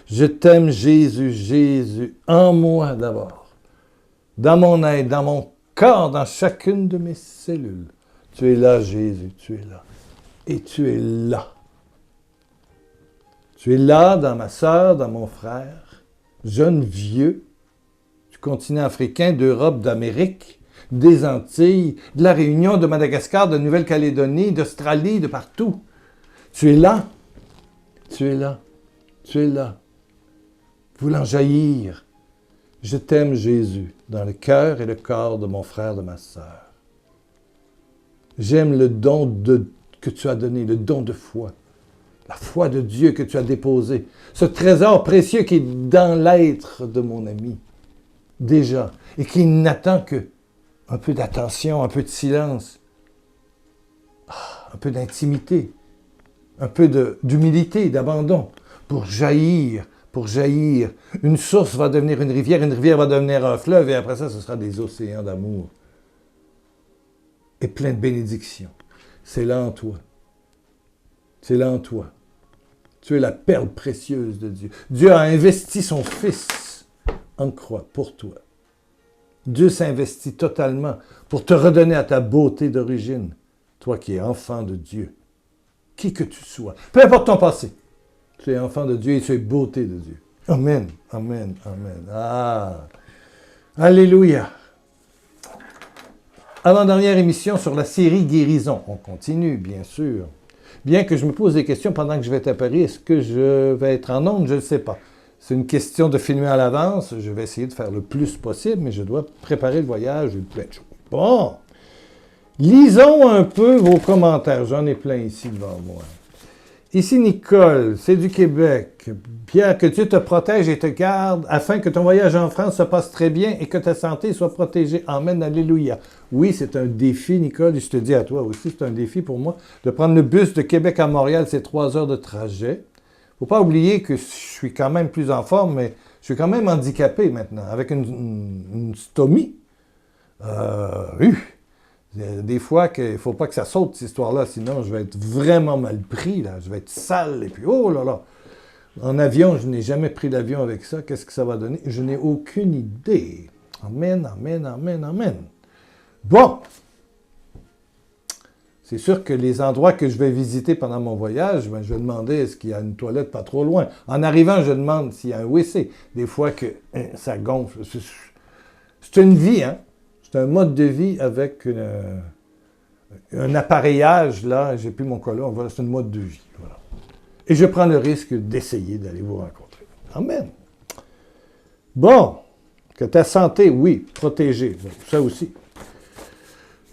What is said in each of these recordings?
Je t'aime, Jésus, Jésus, en moi d'abord, dans mon être, dans mon corps, dans chacune de mes cellules. Tu es là, Jésus, tu es là. Et tu es là. Tu es là dans ma sœur, dans mon frère, jeune, vieux, du continent africain, d'Europe, d'Amérique, des Antilles, de la Réunion, de Madagascar, de Nouvelle-Calédonie, d'Australie, de partout. Tu es là. Tu es là. Tu es là. Voulant jaillir. Je t'aime, Jésus, dans le cœur et le corps de mon frère, de ma sœur. J'aime le don que tu as donné, le don de foi. La foi de Dieu que tu as déposé. Ce trésor précieux qui est dans l'être de mon ami. Déjà. Et qui n'attend que un peu d'attention, un peu de silence, un peu d'intimité, un peu d'humilité, d'abandon, pour jaillir, pour jaillir. Une source va devenir une rivière va devenir un fleuve, et après ça, ce sera des océans d'amour. Et plein de bénédictions. C'est là en toi. C'est là en toi. Tu es la perle précieuse de Dieu. Dieu a investi son Fils en croix pour toi. Dieu s'investit totalement pour te redonner à ta beauté d'origine. Toi qui es enfant de Dieu. Qui que tu sois. Peu importe ton passé. Tu es enfant de Dieu et tu es beauté de Dieu. Amen, amen, amen. Ah, alléluia. Avant-dernière émission sur la série Guérison. On continue, bien sûr. Bien que je me pose des questions pendant que je vais être à Paris, est-ce que je vais être en ondes? Je ne sais pas. C'est une question de filmer à l'avance. Je vais essayer de faire le plus possible, mais je dois préparer le voyage et plein de choses. Bon. Lisons un peu vos commentaires. J'en ai plein ici devant moi. Ici, Nicole, c'est du Québec. Pierre, que Dieu te protège et te garde afin que ton voyage en France se passe très bien et que ta santé soit protégée. Amen, alléluia. Oui, c'est un défi, Nicole, et je te dis à toi aussi, c'est un défi pour moi de prendre le bus de Québec à Montréal, c'est 3 heures de trajet. Faut pas oublier que je suis quand même plus en forme, mais je suis quand même handicapé maintenant, avec une stomie. Oui. Des fois, il ne faut pas que ça saute, cette histoire-là, sinon je vais être vraiment mal pris, là. Je vais être sale, et puis, oh là là! En avion, je n'ai jamais pris l'avion avec ça. Qu'est-ce que ça va donner? Je n'ai aucune idée. Amen, amen, amen, amen. Bon! C'est sûr que les endroits que je vais visiter pendant mon voyage, ben, je vais demander est-ce qu'il y a une toilette pas trop loin. En arrivant, je demande s'il y a un WC. Des fois que ça gonfle. C'est une vie, hein? C'est un mode de vie avec un appareillage, là. J'ai plus mon collant. Voilà, c'est un mode de vie. Voilà. Et je prends le risque d'essayer d'aller vous rencontrer. Amen. Bon. Que ta santé, oui, protégée. Bon, ça aussi.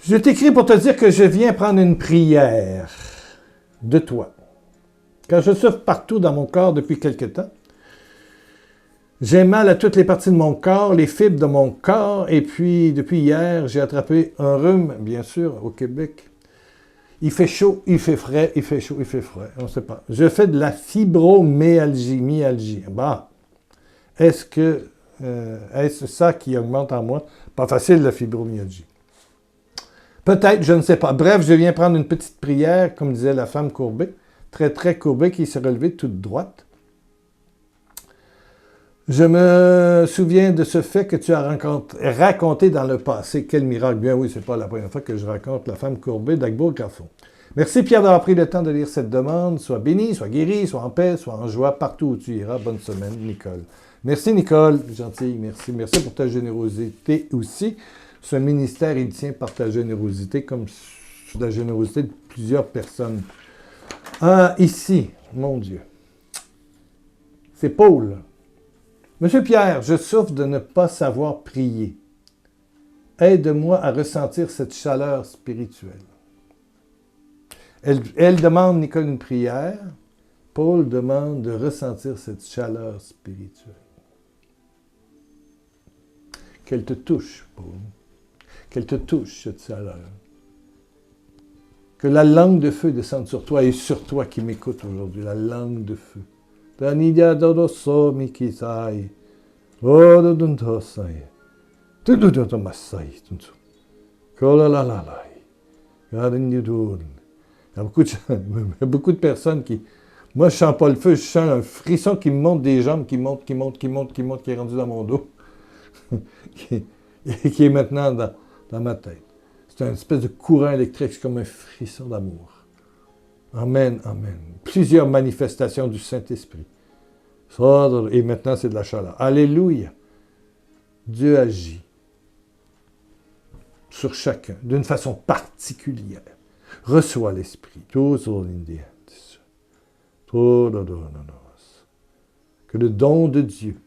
Je t'écris pour te dire que je viens prendre une prière de toi. Quand je souffre partout dans mon corps depuis quelque temps, j'ai mal à toutes les parties de mon corps, les fibres de mon corps, et puis depuis hier, j'ai attrapé un rhume, bien sûr, au Québec. Il fait chaud, il fait frais, il fait chaud, il fait frais, on ne sait pas. Je fais de la fibromyalgie. Bah, est-ce ça qui augmente en moi? Pas facile, la fibromyalgie. Peut-être, je ne sais pas. Bref, je viens prendre une petite prière, comme disait la femme courbée, très, très courbée, qui s'est relevée toute droite. Je me souviens de ce fait que tu as raconté dans le passé. Quel miracle! Bien oui, c'est pas la première fois que je raconte la femme courbée d'Agbourg-Carrefour. Merci Pierre d'avoir pris le temps de lire cette demande. Sois béni, sois guéri, sois en paix, sois en joie, partout où tu iras. Bonne semaine, Nicole. Merci Nicole, gentille, merci. Merci pour ta générosité aussi. Ce ministère, il tient par ta générosité, comme la générosité de plusieurs personnes. Ici, mon Dieu, c'est Paul. Monsieur Pierre, je souffre de ne pas savoir prier. Aide-moi à ressentir cette chaleur spirituelle. Elle demande, Nicole, une prière. Paul demande de ressentir cette chaleur spirituelle. Qu'elle te touche, Paul. Qu'elle te touche, cette chaleur. Que la langue de feu descende sur toi et sur toi qui m'écoute aujourd'hui. La langue de feu. Danidia dodoso mikisai. Ododondosai. Tududodomasai. Kolalalalai. Gadinidun. Il y a beaucoup de personnes qui... Moi, je sens pas le feu, je sens un frisson qui me monte des jambes, qui monte, qui est rendu dans mon dos, qui est maintenant dans ma tête. C'est une espèce de courant électrique, c'est comme un frisson d'amour. Amen, amen. Plusieurs manifestations du Saint-Esprit. Et maintenant, c'est de la chaleur. Alléluia. Dieu agit sur chacun d'une façon particulière. Reçois l'Esprit. Que le don de Dieu,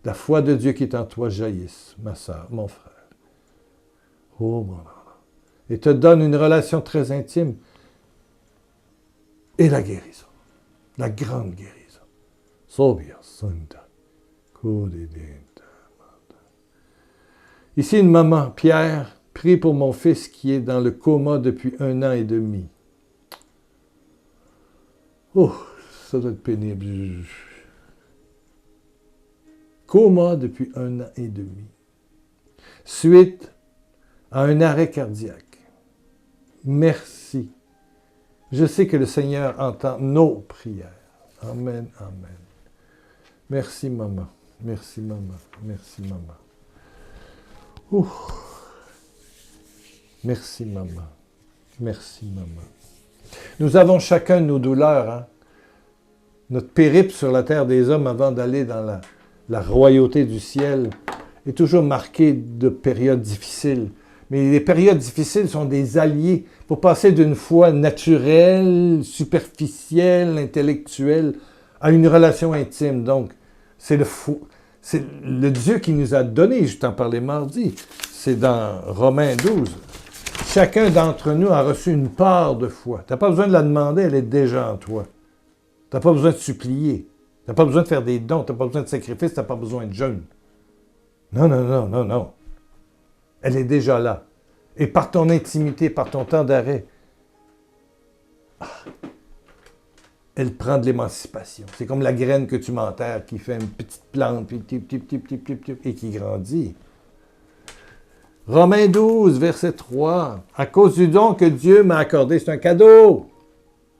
la foi de Dieu qui est en toi jaillisse, ma sœur, mon frère. Oh, mon frère. Et te donne une relation très intime et la guérison, la grande guérison. Ici, une maman, Pierre, prie pour mon fils qui est dans le coma depuis 1 an et demi. Oh, ça doit être pénible. Coma depuis 1 an et demi. Suite à un arrêt cardiaque. Merci. Je sais que le Seigneur entend nos prières. Amen, amen. Merci, maman. Merci, maman. Merci, maman. Ouh. Merci, maman. Merci, maman. Nous avons chacun nos douleurs. Hein? Notre périple sur la terre des hommes avant d'aller dans la royauté du ciel est toujours marqué de périodes difficiles. Mais les périodes difficiles sont des alliés pour passer d'une foi naturelle, superficielle, intellectuelle, à une relation intime. Donc, c'est le Dieu qui nous a donné, je t'en parlais mardi, c'est dans Romains 12. Chacun d'entre nous a reçu une part de foi. Tu n'as pas besoin de la demander, elle est déjà en toi. Tu n'as pas besoin de supplier. Tu n'as pas besoin de faire des dons, tu n'as pas besoin de sacrifices, tu n'as pas besoin de jeûne. Non, non, non, non, non. Elle est déjà là. Et par ton intimité, par ton temps d'arrêt, elle prend de l'émancipation. C'est comme la graine que tu m'enterres qui fait une petite plante, puis et qui grandit. Romains 12, verset 3. À cause du don que Dieu m'a accordé, c'est un cadeau,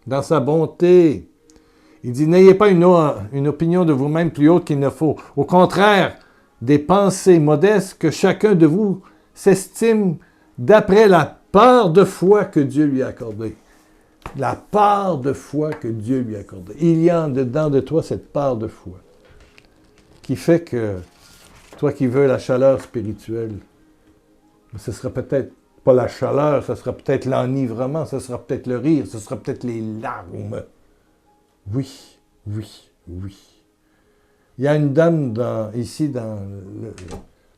dans sa bonté. Il dit, n'ayez pas une opinion de vous-même plus haute qu'il ne faut. Au contraire, des pensées modestes que chacun de vous s'estime d'après la part de foi que Dieu lui a accordée. La part de foi que Dieu lui a accordée. Il y a en dedans de toi cette part de foi qui fait que toi qui veux la chaleur spirituelle, ce sera peut-être pas la chaleur, ce sera peut-être l'enivrement, ce sera peut-être le rire, ce sera peut-être les larmes. Oui, oui, oui. Il y a une dame ici dans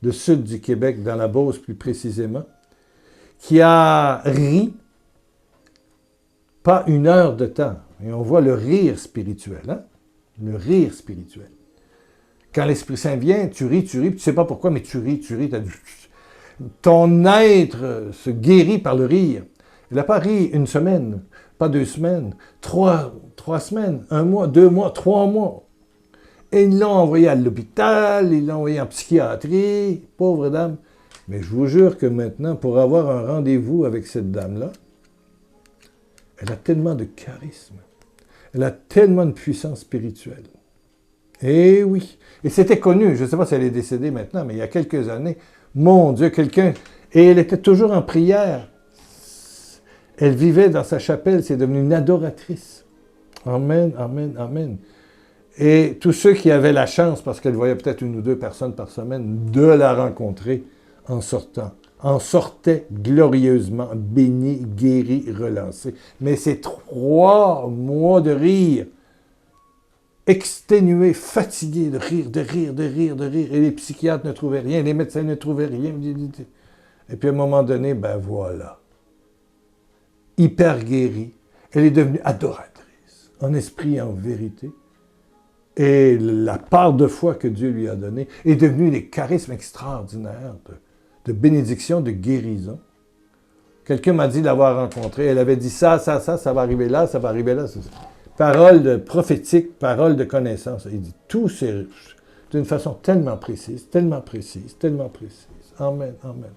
le sud du Québec, dans la Beauce plus précisément, qui a ri pas 1 heure de temps. Et on voit le rire spirituel, hein? Le rire spirituel. Quand l'Esprit Saint vient, tu ris, puis tu ne sais pas pourquoi, mais tu ris. Ton être se guérit par le rire. Il n'a pas ri 1 semaine, pas 2 semaines, 3 semaines, 1 mois, 2 mois, 3 mois. Et ils l'ont envoyé à l'hôpital, ils l'ont envoyé en psychiatrie, pauvre dame. Mais je vous jure que maintenant, pour avoir un rendez-vous avec cette dame-là, elle a tellement de charisme, elle a tellement de puissance spirituelle. Eh oui, et c'était connu, je ne sais pas si elle est décédée maintenant, mais il y a quelques années, mon Dieu, quelqu'un, et elle était toujours en prière. Elle vivait dans sa chapelle, c'est devenu une adoratrice. Amen, amen, amen. Et tous ceux qui avaient la chance, parce qu'elle voyait peut-être 1 ou 2 personnes par semaine, de la rencontrer en sortaient glorieusement, bénis, guéris, relancés. Mais ces 3 mois de rire, exténués, fatigués de rire, et les psychiatres ne trouvaient rien, les médecins ne trouvaient rien. Et puis à un moment donné, ben voilà, hyper guérie, elle est devenue adoratrice, en esprit et en vérité. Et la part de foi que Dieu lui a donnée est devenue des charismes extraordinaires de bénédiction, de guérison. Quelqu'un m'a dit l'avoir rencontrée. Elle avait dit ça va arriver là, ça va arriver là. Parole prophétique, parole de connaissance. Il dit tout c'est d'une façon tellement précise, tellement précise, tellement précise. Amen, amen.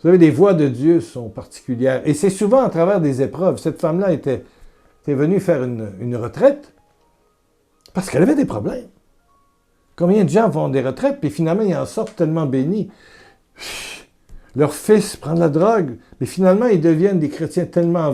savez, les voies de Dieu sont particulières. Et c'est souvent à travers des épreuves. Cette femme-là était venue faire une retraite parce qu'elle avait des problèmes. Combien de gens vont des retraites, puis finalement, ils en sortent tellement bénis. Leur fils prend de la drogue, mais finalement, ils deviennent des chrétiens tellement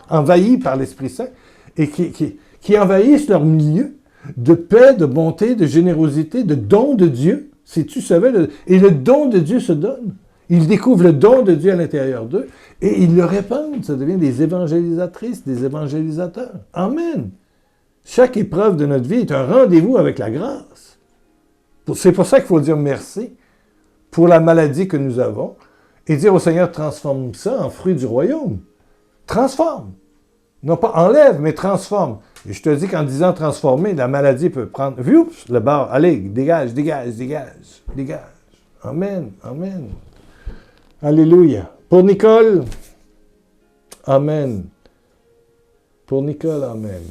envahis par l'Esprit Saint, et qui envahissent leur milieu de paix, de bonté, de générosité, de don de Dieu. Si tu savais, et le don de Dieu se donne. Ils découvrent le don de Dieu à l'intérieur d'eux, et ils le répandent. Ça devient des évangélisatrices, des évangélisateurs. Amen. Chaque épreuve de notre vie est un rendez-vous avec la grâce. C'est pour ça qu'il faut dire merci pour la maladie que nous avons et dire au Seigneur, transforme ça en fruit du royaume. Transforme. Non pas enlève, mais transforme. Et je te dis qu'en disant transformer, la maladie peut prendre, le bord, allez, dégage, dégage, dégage, dégage. Amen, amen. Alléluia. Pour Nicole, amen. Pour Nicole, amen.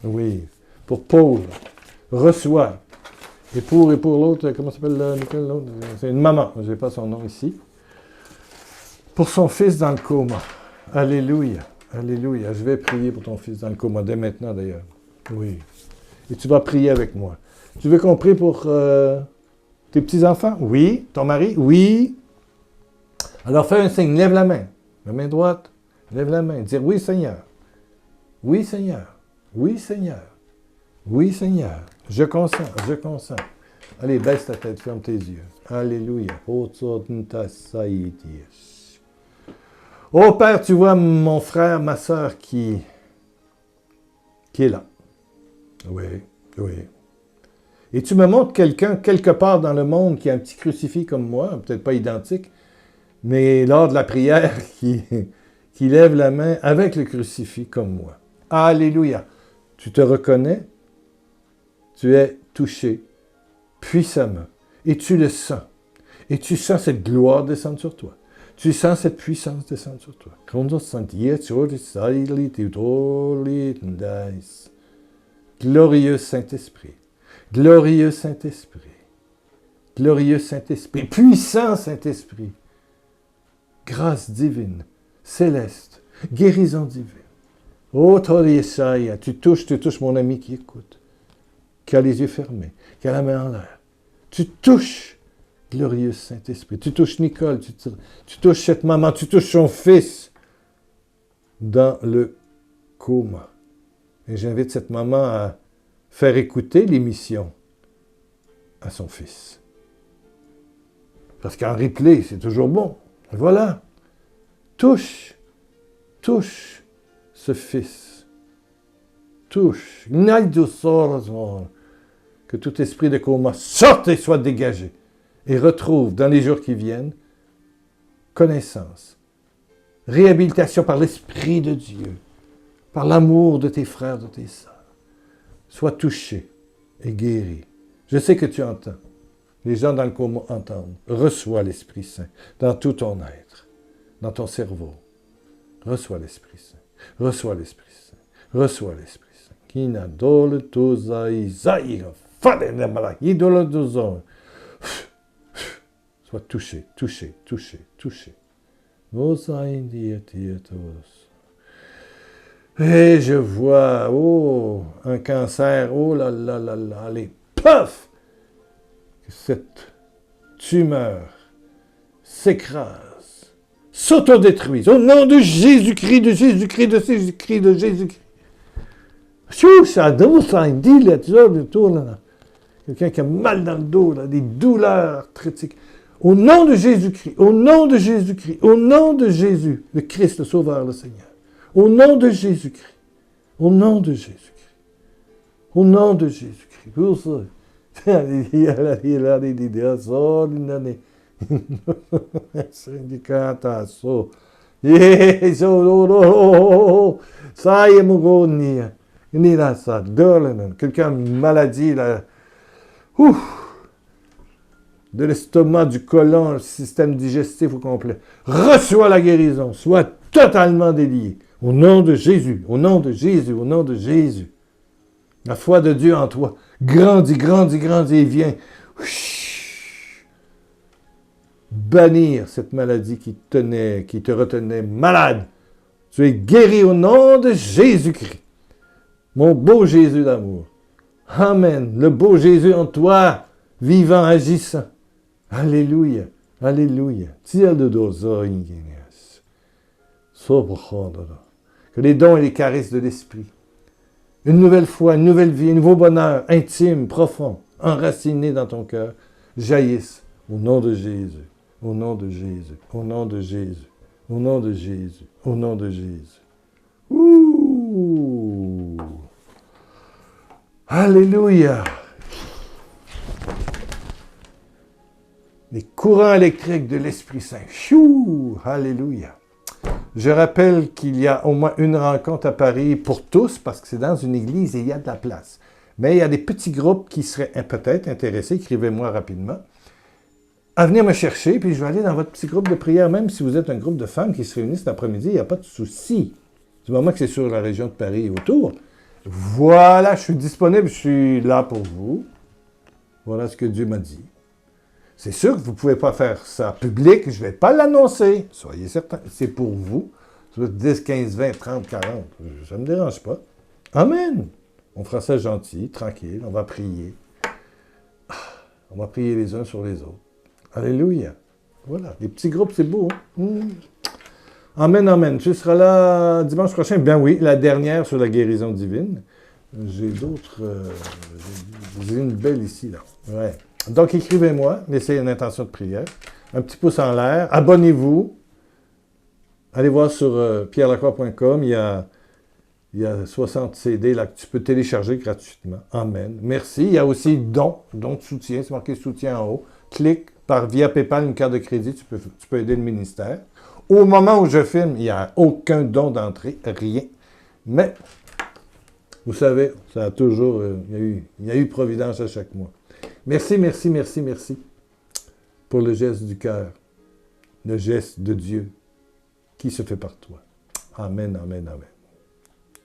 Oui. Pour Paul, reçois. Et pour l'autre, comment s'appelle Nicole, l'autre? C'est une maman, je n'ai pas son nom ici. Pour son fils dans le coma. Alléluia, alléluia. Je vais prier pour ton fils dans le coma, dès maintenant d'ailleurs. Oui. Et tu vas prier avec moi. Tu veux qu'on prie pour tes petits-enfants? Oui. Ton mari? Oui. Alors fais un signe, lève la main droite, lève la main, dire oui Seigneur. Oui Seigneur. Oui Seigneur. Oui, Seigneur, je consens, je consens. Allez, baisse ta tête, ferme tes yeux. Alléluia. Oh Père, tu vois mon frère, ma sœur qui est là. Oui, oui. Et tu me montres quelqu'un, quelque part dans le monde, qui a un petit crucifix comme moi, peut-être pas identique, mais lors de la prière, qui lève la main avec le crucifix comme moi. Alléluia. Tu te reconnais? Tu es touché puissamment. Et tu le sens. Et tu sens cette gloire descendre sur toi. Tu sens cette puissance descendre sur toi. Glorieux Saint-Esprit. Glorieux Saint-Esprit. Glorieux Saint-Esprit. Puissant Saint-Esprit. Grâce divine. Céleste. Guérison divine. Oh, Toriesaya, tu touches mon ami qui écoute. Qui a les yeux fermés, qui a la main en l'air. Tu touches, glorieux Saint-Esprit. Tu touches Nicole, tu touches cette maman, tu touches son fils dans le coma. Et j'invite cette maman à faire écouter l'émission à son fils. Parce qu'en replay, c'est toujours bon. Et voilà. Touche ce fils. Touche. Que tout esprit de coma sorte et soit dégagé. Et retrouve dans les jours qui viennent connaissance, réhabilitation par l'Esprit de Dieu, par l'amour de tes frères, de tes sœurs. Sois touché et guéri. Je sais que tu entends. Les gens dans le coma entendent. Reçois l'Esprit Saint dans tout ton être, dans ton cerveau. Reçois l'Esprit Saint. Reçois l'Esprit Saint. Reçois l'Esprit Saint. Sois touché, touché, touché, touché. Et je vois, un cancer, oh là là là là, allez, paf! Que cette tumeur s'écrase, s'autodétruise, au nom de Jésus-Christ, de Jésus-Christ, de Jésus-Christ, de Jésus-Christ. Ça dit là, tu vois, autour, là. Quelqu'un qui a mal dans le dos, là, des douleurs critiques. Au nom de Jésus-Christ, au nom de Jésus-Christ, au nom de Jésus, le Christ, le Sauveur, le Seigneur. Au nom de Jésus-Christ, au nom de Jésus-Christ, au nom de Jésus-Christ. Pour ça. Quelqu'un a une maladie, là. De l'estomac, du côlon, le système digestif au complet. Reçois la guérison. Sois totalement délié. Au nom de Jésus, au nom de Jésus, au nom de Jésus. La foi de Dieu en toi grandit, grandit, grandit et vient bannir cette maladie qui te retenait malade. Tu es guéri au nom de Jésus-Christ. Mon beau Jésus d'amour. Amen. Le beau Jésus en toi, vivant, agissant. Alléluia. Alléluia. Que les dons et les caresses de l'Esprit, une nouvelle foi, une nouvelle vie, un nouveau bonheur intime, profond, enraciné dans ton cœur, jaillissent au nom de Jésus, au nom de Jésus, au nom de Jésus, au nom de Jésus, au nom de Jésus. Ouh! Alléluia! Les courants électriques de l'Esprit Saint. Chou! Alléluia! Je rappelle qu'il y a au moins une rencontre à Paris pour tous, parce que c'est dans une église et il y a de la place. Mais il y a des petits groupes qui seraient peut-être intéressés, écrivez-moi rapidement, à venir me chercher, puis je vais aller dans votre petit groupe de prière, même si vous êtes un groupe de femmes qui se réunissent cet après-midi, il n'y a pas de souci. Du moment que c'est sur la région de Paris et autour, voilà, je suis disponible, je suis là pour vous. Voilà ce que Dieu m'a dit. C'est sûr que vous ne pouvez pas faire ça public, je ne vais pas l'annoncer. Soyez certains, c'est pour vous. 10, 15, 20, 30, 40, ça ne me dérange pas. Amen. On fera ça gentil, tranquille, on va prier. On va prier les uns sur les autres. Alléluia. Voilà, les petits groupes, c'est beau. Hein? Amen, amen. Tu seras là dimanche prochain? Bien oui, la dernière sur la guérison divine. J'ai d'autres... j'ai une belle ici, là. Ouais. Donc, écrivez-moi, laissez une intention de prière. Un petit pouce en l'air. Abonnez-vous. Allez voir sur pierrelacroix.com. Il y a 60 CD là que tu peux télécharger gratuitement. Amen. Merci. Il y a aussi don de soutien. C'est marqué soutien en haut. Clique via PayPal, une carte de crédit. Tu peux aider le ministère. Au moment où je filme, il n'y a aucun don d'entrée, rien. Mais, vous savez, ça a toujours... il y a eu providence à chaque mois. Merci, merci, merci, merci pour le geste du cœur, le geste de Dieu qui se fait par toi. Amen, amen, amen.